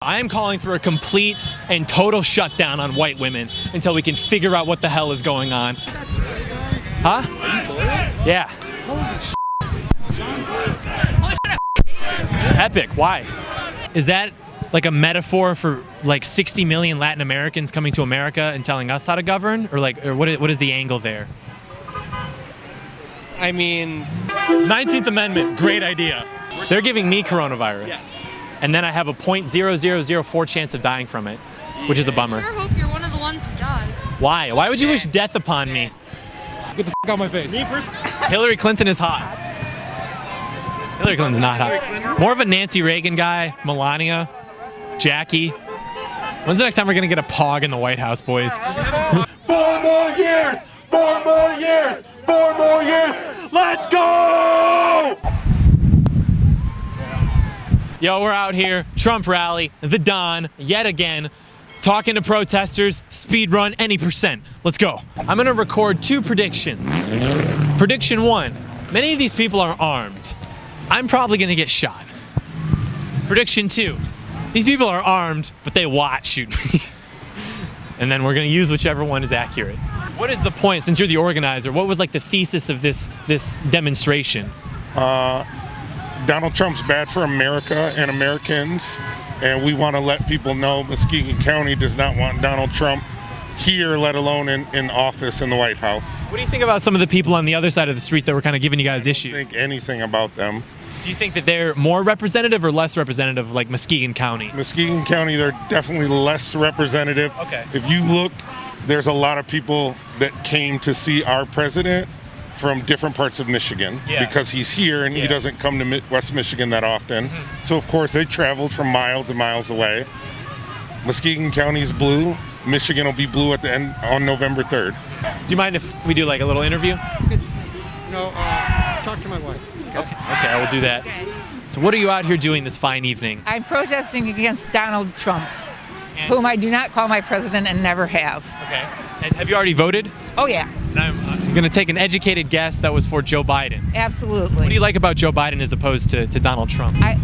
I am calling for a complete and total shutdown on white women until we can figure out what the hell is going on. Huh? Are you Doyle? Yeah. Holy shit. Epic. Why? Is that like a metaphor for like 60 million Latin Americans coming to America and telling us how to govern? Or what is the angle there? I mean, 19th Amendment, great idea. They're giving me coronavirus. And then I have a 0.0004 chance of dying from it, which is a bummer. I sure hope you're one of the ones who died. Why? Why would you wish death upon me? Get the f out of my face. Hillary Clinton is hot. Hillary Clinton's not hot. More of a Nancy Reagan guy, Melania, Jackie. When's the next time we're gonna get a pog in the White House, boys? 4 more years! 4 more years! 4 more years! Let's go! Yo, we're out here, Trump rally, the Don, yet again, talking to protesters, speed run, any percent. Let's go. I'm gonna record 2 predictions. Prediction 1, many of these people are armed. I'm probably gonna get shot. Prediction 2, these people are armed, but they shoot me. And then we're gonna use whichever one is accurate. What is the point, since you're the organizer, what was like the thesis of this demonstration? Donald Trump's bad for America and Americans, and we want to let people know Muskegon County does not want Donald Trump here, let alone in office in the White House. What do you think about some of the people on the other side of the street that were kind of giving you guys I issues? don't think anything about them. Do you think that they're more representative or less representative, like Muskegon County? Muskegon County, they're definitely less representative. Okay. If you look, there's a lot of people that came to see our president from different parts of Michigan because he's here and he doesn't come to West Michigan that often. So of course they traveled from miles and miles away. Muskegon County's blue. Michigan will be blue at the end on November 3rd. Do you mind if we do like a little interview? No, talk to my wife. Okay, I will do that. So what are you out here doing this fine evening? I'm protesting against Donald Trump, whom I do not call my president and never have. Okay. And have you already voted? Oh, yeah. And I'm going to take an educated guess that was for Joe Biden. Absolutely. What do you like about Joe Biden as opposed to Donald Trump? I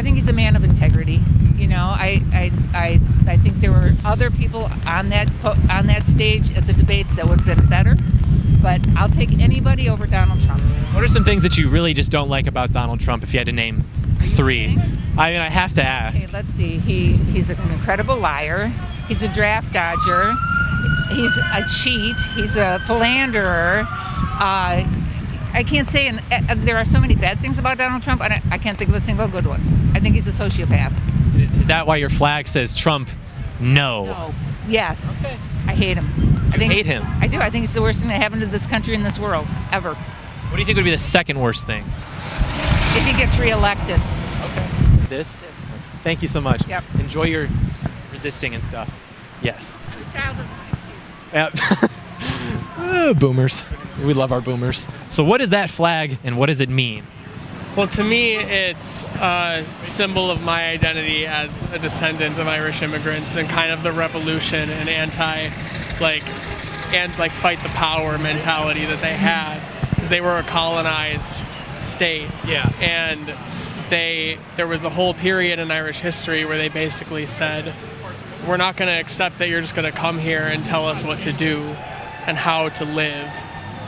think he's a man of integrity. You know, I think there were other people on that stage at the debates that would have been better, but I'll take anybody over Donald Trump. What are some things that you really just don't like about Donald Trump if you had to name 3? I mean, I have to ask. Okay, let's see. He's an incredible liar. He's a draft dodger. He's a cheat. He's a philanderer. I can't say, and there are so many bad things about Donald Trump, I can't think of a single good one. I think he's a sociopath. Is that why your flag says Trump? No. No. Yes. Okay. I hate him. You hate him? I do. I think it's the worst thing that happened to this country and this world, ever. What do you think would be the second worst thing? If he gets reelected. Okay. This? Thank you so much. Yep. Enjoy your resisting and stuff. Yes. I'm a child of the 60s. Yep. Boomers. We love our boomers. So what is that flag and what does it mean? well, to me, it's a symbol of my identity as a descendant of Irish immigrants and kind of the revolution and fight the power mentality that they had, because they were a colonized state. Yeah. And there was a whole period in Irish history where they basically said, we're not going to accept that you're just going to come here and tell us what to do and how to live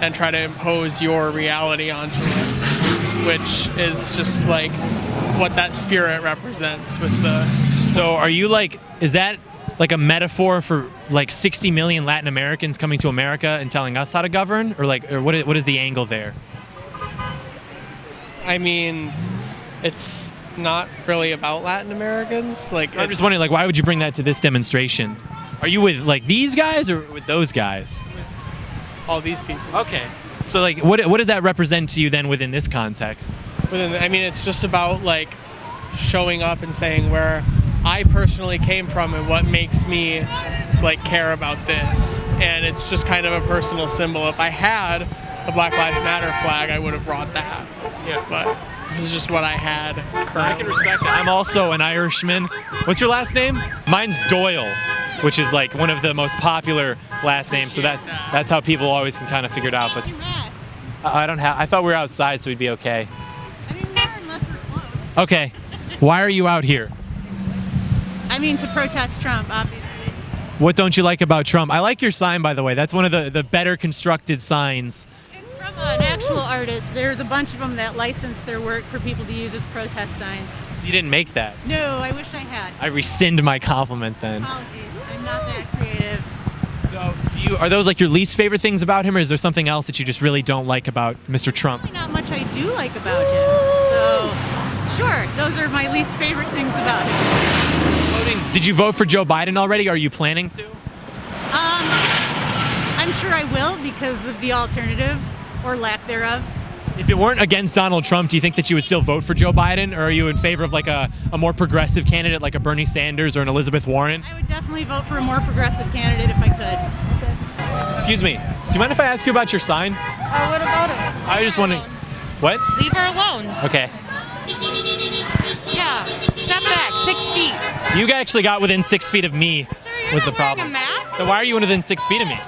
and try to impose your reality onto us, which is just like what that spirit represents with the... So are you like, is that like a metaphor for like 60 million Latin Americans coming to America and telling us how to govern? Or what is the angle there? I mean, it's not really about Latin Americans. I'm just wondering, like, why would you bring that to this demonstration? Are you with like these guys or with those guys? All these people. Okay. So like, what does that represent to you then within this context? It's just about like showing up and saying where I personally came from and what makes me like care about this. And it's just kind of a personal symbol. If I had a Black Lives Matter flag, I would have brought that. Yeah. But this is just what I had currently. I can respect that. I'm also an Irishman. What's your last name? Mine's Doyle, which is like one of the most popular last names. So that's how people always can kind of figure it out. But I thought we were outside, so we'd be okay. I didn't matter unless we're close. Okay. Why are you out here? I mean, to protest Trump, obviously. What don't you like about Trump? I like your sign, by the way. That's one of the better constructed signs. It's from an actual artist. There's a bunch of them that license their work for people to use as protest signs. So you didn't make that. No, I wish I had. I rescind my compliment then. Apologies. I'm not that creative. So are those like your least favorite things about him, or is there something else that you just really don't like about Mr. Trump? Probably not much I do like about him. So, sure, those are my least favorite things about him. Did you vote for Joe Biden already? Are you planning to? I'm sure I will because of the alternative or lack thereof. If it weren't against Donald Trump, do you think that you would still vote for Joe Biden, or are you in favor of like a more progressive candidate like a Bernie Sanders or an Elizabeth Warren? I would definitely vote for a more progressive candidate if I could. Excuse me. Do you mind if I ask you about your sign? What about it? I was just wondering. What? Leave her alone. Okay. Yeah. Step back 6 feet. You actually got within 6 feet of me. You're Was the not problem? wearing a mask? So why are you within 6 feet of me?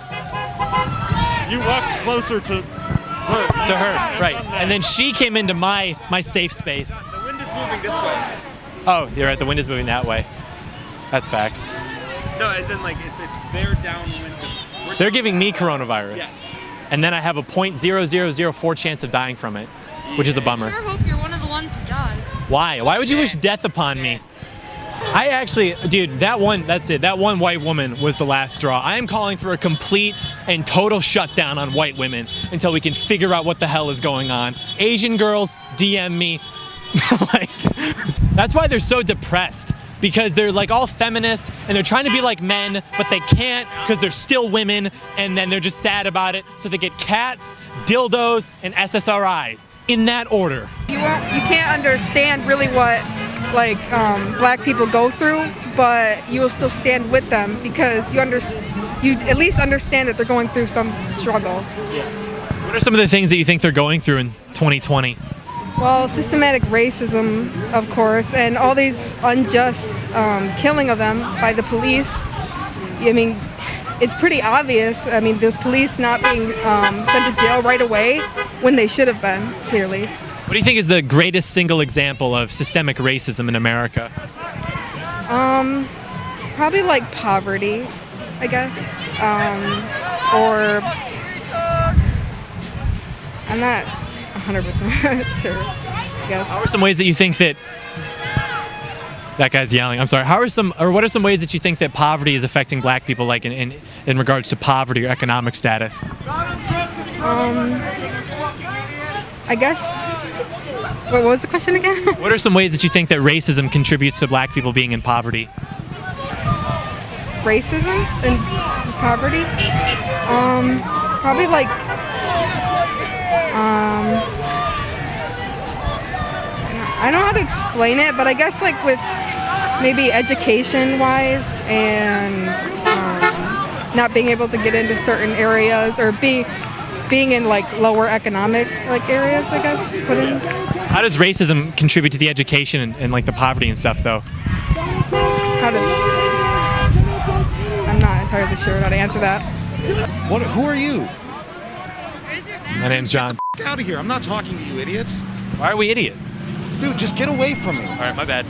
You walked closer to her. To her, right? And then she came into my safe space. The wind is moving this way. Oh, you're right. The wind is moving that way. That's facts. No, as in like if they're downwind. They're giving me coronavirus, and then I have a 0.0004 chance of dying from it, which is a bummer. I sure hope you're one of the ones who died. Why? Why would you wish death upon me? I actually, dude, that's it. That one white woman was the last straw. I am calling for a complete and total shutdown on white women until we can figure out what the hell is going on. Asian girls, DM me. Like, that's why they're so depressed. Because they're like all feminist and they're trying to be like men, but they can't because they're still women, and then they're just sad about it. So they get cats, dildos, and SSRIs in that order. You can't understand really what black people go through, but you will still stand with them because you at least understand that they're going through some struggle. What are some of the things that you think they're going through in 2020? Well, systematic racism, of course, and all these unjust killing of them by the police. I mean, it's pretty obvious. I mean, those police not being sent to jail right away when they should have been, clearly. What do you think is the greatest single example of systemic racism in America? Probably like poverty, I guess, or I'm not 100% sure, I guess. How are some ways that you think that guy's yelling? I'm sorry. What are some ways that you think that poverty is affecting black people, like in regards to poverty or economic status? I guess. What was the question again? What are some ways that you think that racism contributes to black people being in poverty? Racism and poverty? Probably like. I don't know how to explain it, but I guess like with maybe education-wise and not being able to get into certain areas or being in like lower economic like areas, I guess. How does racism contribute to the education and like the poverty and stuff, though? I'm not entirely sure how to answer that. Who are you? My name's John. Get out of here. I'm not talking to you, idiots. Why are we idiots? Dude, just get away from me. All right, my bad.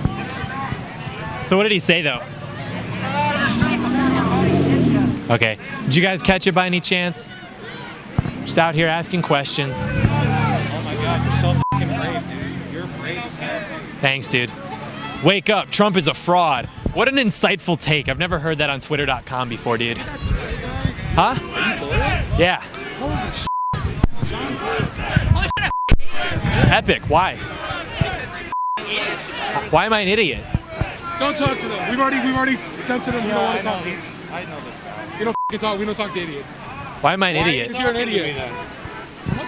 So what did he say, though? Okay. Did you guys catch it by any chance? Just out here asking questions. Oh my God, you're so fucking brave, dude. You're brave as hell. Thanks, dude. Wake up. Trump is a fraud. What an insightful take. I've never heard that on Twitter.com before, dude. Huh? Are you Doyle? Yeah. Holy shit. Epic. Why? Why am I an idiot? Don't talk to them. We've already censored them. We don't want to talk. I know this guy. We don't talk. We don't talk to idiots. Why am I an idiot? Because you're an idiot.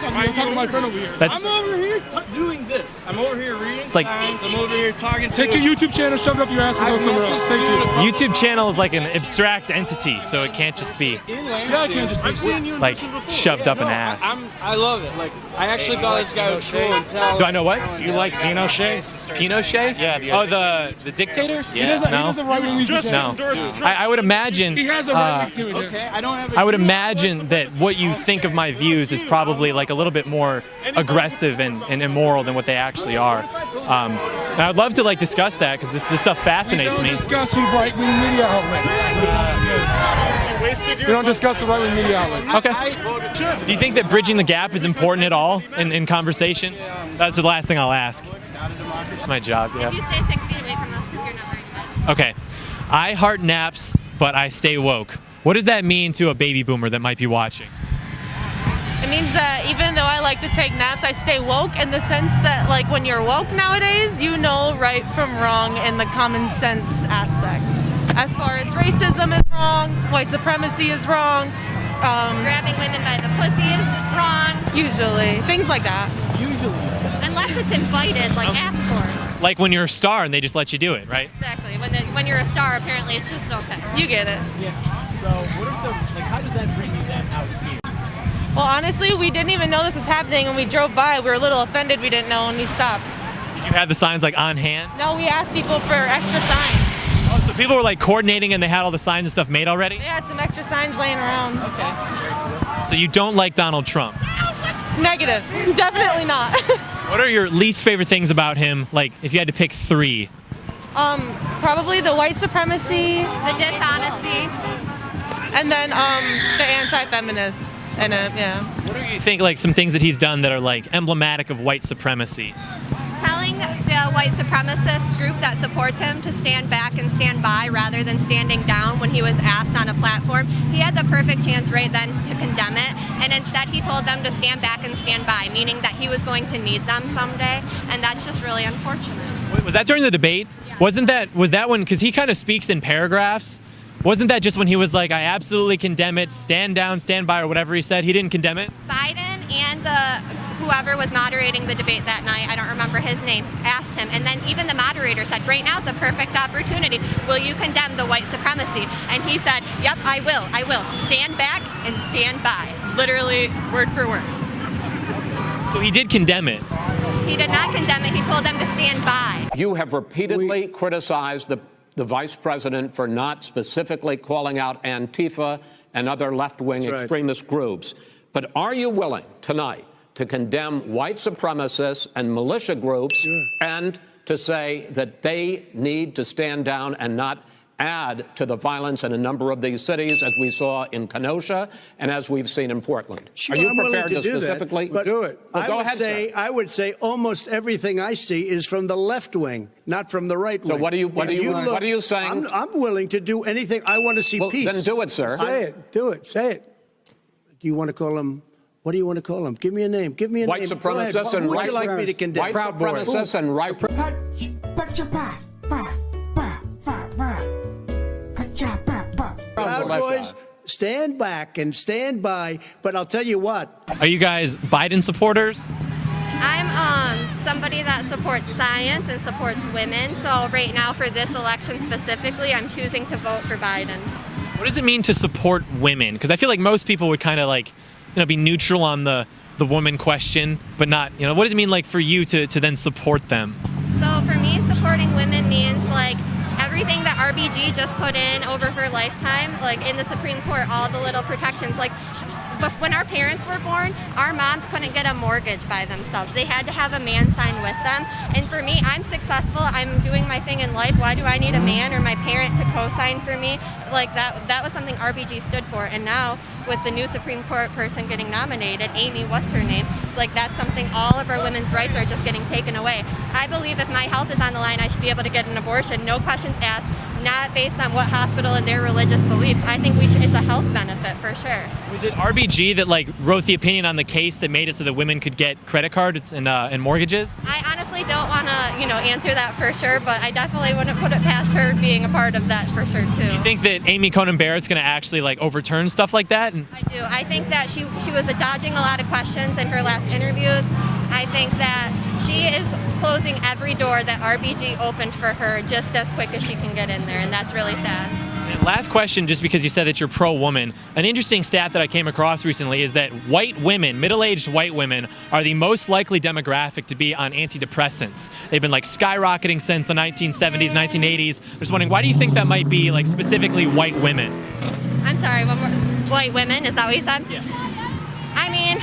I'm talking to my friend over here. That's I'm over here doing this. I'm over here reading It's like- signs. I'm over here talking to Take your YouTube channel, shove it up your ass, and go somewhere else. Thank you. YouTube channel is like an abstract entity, so it can't just be Yeah, I can't just I've seen you in like person before. shoved up an ass. I love it. Like I actually thought this guy was cool until. Do I know what? Do you like Pinochet? Pinochet? Yeah, the dictator? He doesn't No. have a right wing Just No. endorsed Trump. I would imagine. He has a right wing to it. Okay, I don't have. I would imagine that what you think of my views is probably like like a little bit more aggressive and immoral than what they actually are. And I'd love to like discuss that because this stuff fascinates me. We don't discuss with right-wing media outlets. We don't discuss with right-wing media outlets. Okay. Do you think that bridging the gap is important at all in conversation? That's the last thing I'll ask. It's my job, yeah. If you stay 6 feet away from us because you're not wearing a mask. Okay. I heart naps, but I stay woke. What does that mean to a baby boomer that might be watching? It means that even though I like to take naps, I stay woke in the sense that, like, when you're woke nowadays, you know right from wrong in the common sense aspect. As far as racism is wrong, white supremacy is wrong. Grabbing women by the pussy is wrong. Usually. Things like that. Usually. Unless it's invited, like asked for. Like when you're a star and they just let you do it, right? Exactly. When you're a star, apparently it's just okay. You get it. Yeah. So what are some, like, how does that bring you then out here? Well, honestly, we didn't even know this was happening when we drove by. We were a little offended we didn't know and we stopped. Did you have the signs like on hand? No, we asked people for extra signs. Oh, so people were like coordinating and they had all the signs and stuff made already? They had some extra signs laying around. Okay. So you don't like Donald Trump? Negative. Definitely not. What are your least favorite things about him? Like, if you had to pick 3. Probably the white supremacy, The dishonesty. and then the anti-feminist. And yeah. What do you think, like, some things that he's done that are, like, emblematic of white supremacy? Telling the white supremacist group that supports him to stand back and stand by rather than standing down when he was asked on a platform. He had the perfect chance right then to condemn it, and instead he told them to stand back and stand by, meaning that he was going to need them someday, and that's just really unfortunate. Wait, was that during the debate? Yeah. Was that when, because he kind of speaks in paragraphs, wasn't that just when he was like, I absolutely condemn it, stand down, stand by, or whatever he said? He didn't condemn it? Biden and whoever was moderating the debate that night, I don't remember his name, asked him, and then even the moderator said, right now is a perfect opportunity. Will you condemn the white supremacy? And he said, yep, I will. Stand back and stand by. Literally, word for word. So he did condemn it. He did not condemn it. He told them to stand by. You have repeatedly criticized the vice president for not specifically calling out Antifa and other left-wing extremist groups. But are you willing tonight to condemn white supremacists and militia groups and to say that they need to stand down and not add to the violence in a number of these cities, as we saw in Kenosha and as we've seen in Portland? Sure, are you I'm prepared willing to do specifically that, but do it? Well, go ahead, sir. I would say almost everything I see is from the left wing, not from the right wing. So what are you saying? I'm willing to do anything. I want to see peace. Then do it, sir. Say it. Do it. Say it. Do you want to call him? What do you want to call him? Give me a name. Give me a white name. Supremacists and who would you like me to condemn? White supremacists and right. Proud Boys, stand back and stand by. But I'll tell you what. Are you guys Biden supporters? I'm somebody that supports science and supports women. So right now for this election specifically, I'm choosing to vote for Biden. What does it mean to support women? Because I feel like most people would kind of like, be neutral on the woman question, but not, what does it mean like for you to then support them? So for me, supporting women means like everything that RBG just put in over her lifetime, like in the Supreme Court, all the little protections, like but when our parents were born, our moms couldn't get a mortgage by themselves. They had to have a man sign with them. And for me, I'm successful. I'm doing my thing in life. Why do I need a man or my parent to co-sign for me? Like that was something RBG stood for. And now with the new Supreme Court person getting nominated, Amy, what's her name? Like that's something all of our women's rights are just getting taken away. I believe if my health is on the line, I should be able to get an abortion, no questions asked, not based on what hospital and their religious beliefs. I think it's a health benefit for sure. Was it RBG that like wrote the opinion on the case that made it so that women could get credit cards and mortgages? I honestly don't want to, answer that for sure, but I definitely wouldn't put it past her being a part of that for sure too. Do you think that Amy Coney Barrett's going to actually like overturn stuff like that? I do. I think that she was dodging a lot of questions in her last interviews. I think that she is closing every door that RBG opened for her just as quick as she can get in there, and that's really sad. And last question, just because you said that you're pro-woman, an interesting stat that I came across recently is that white women, middle-aged white women, are the most likely demographic to be on antidepressants. They've been like skyrocketing since the 1970s, 1980s. I'm just wondering, why do you think that might be like specifically white women? I'm sorry, one more. White women, is that what you said? Yeah. I mean,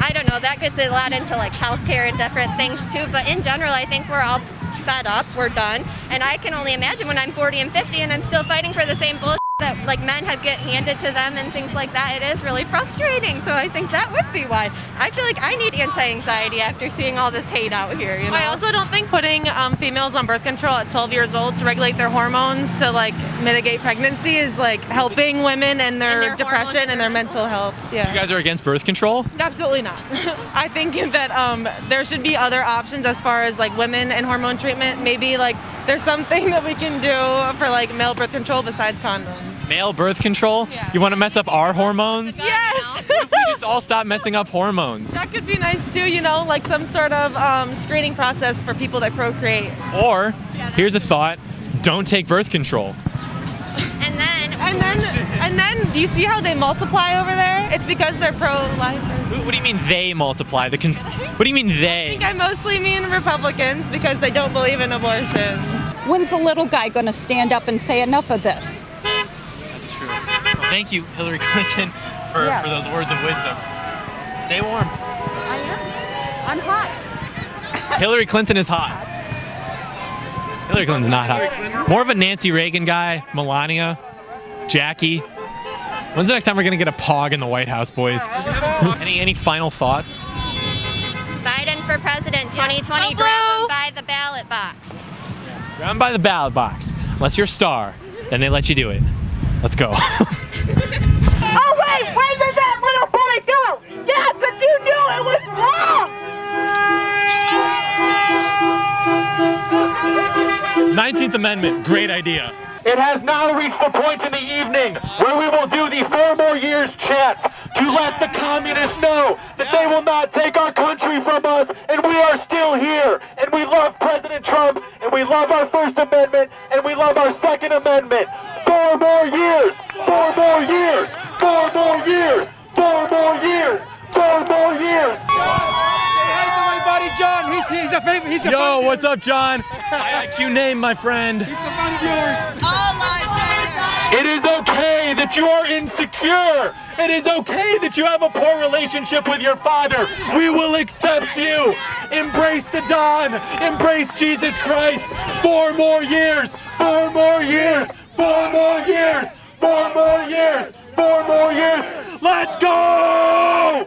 I don't know, that gets a lot into like healthcare and different things too, but in general, I think we're all fed up, we're done, and I can only imagine when I'm 40 and 50 and I'm still fighting for the same bullshit that like men have get handed to them and things like that. It is really frustrating, so I think that would be why. I feel like I need anti-anxiety after seeing all this hate out here, you know? I also don't think putting females on birth control at 12 years old to regulate their hormones to like mitigate pregnancy is like helping women and their depression and their mental health. Yeah. You guys are against birth control? Absolutely not. I think that there should be other options as far as like women and hormone treatment. Maybe like there's something that we can do for like male birth control besides condoms. Male birth control? Yeah. You want to mess up our hormones? Yes! What if we just all stop messing up hormones? That could be nice too, you know, like some sort of screening process for people that procreate. Or, here's a thought, don't take birth control. And then, do you see how they multiply over there? It's because they're pro-life. What do you mean they multiply? What do you mean they? I think I mostly mean Republicans because they don't believe in abortion. When's the little guy going to stand up and say enough of this? That's true. Well, thank you, Hillary Clinton, for those words of wisdom. Stay warm. I am. I'm hot. Hillary Clinton is hot. Hillary Clinton's not hot. More of a Nancy Reagan guy, Melania, Jackie. When's the next time we're gonna get a pog in the White House, boys? Any final thoughts? Biden for president 2020, grab him by the ballot box. Grab him by the ballot box. Unless you're a star, then they let you do it. Let's go. Oh wait, where did that little boy go? Yeah, but you knew it was wrong! 19th Amendment, great idea. It has now reached the point in the evening where we will do the 4 more years chant to let the communists know that they will not take our country from us, and we are still here, and we love President Trump, and we love our First Amendment, and we love our Second Amendment. 4 more years! 4 more years! 4 more years! 4 more years! 4 more years! John, he's a favorite. He's a Yo, what's up, John? High IQ name, my friend. He's a fan of yours. It is okay that you are insecure. It is okay that you have a poor relationship with your father. We will accept you. Embrace the dawn. Embrace Jesus Christ. 4 more years. 4 more years. 4 more years. 4 more years. 4 more years. Let's go!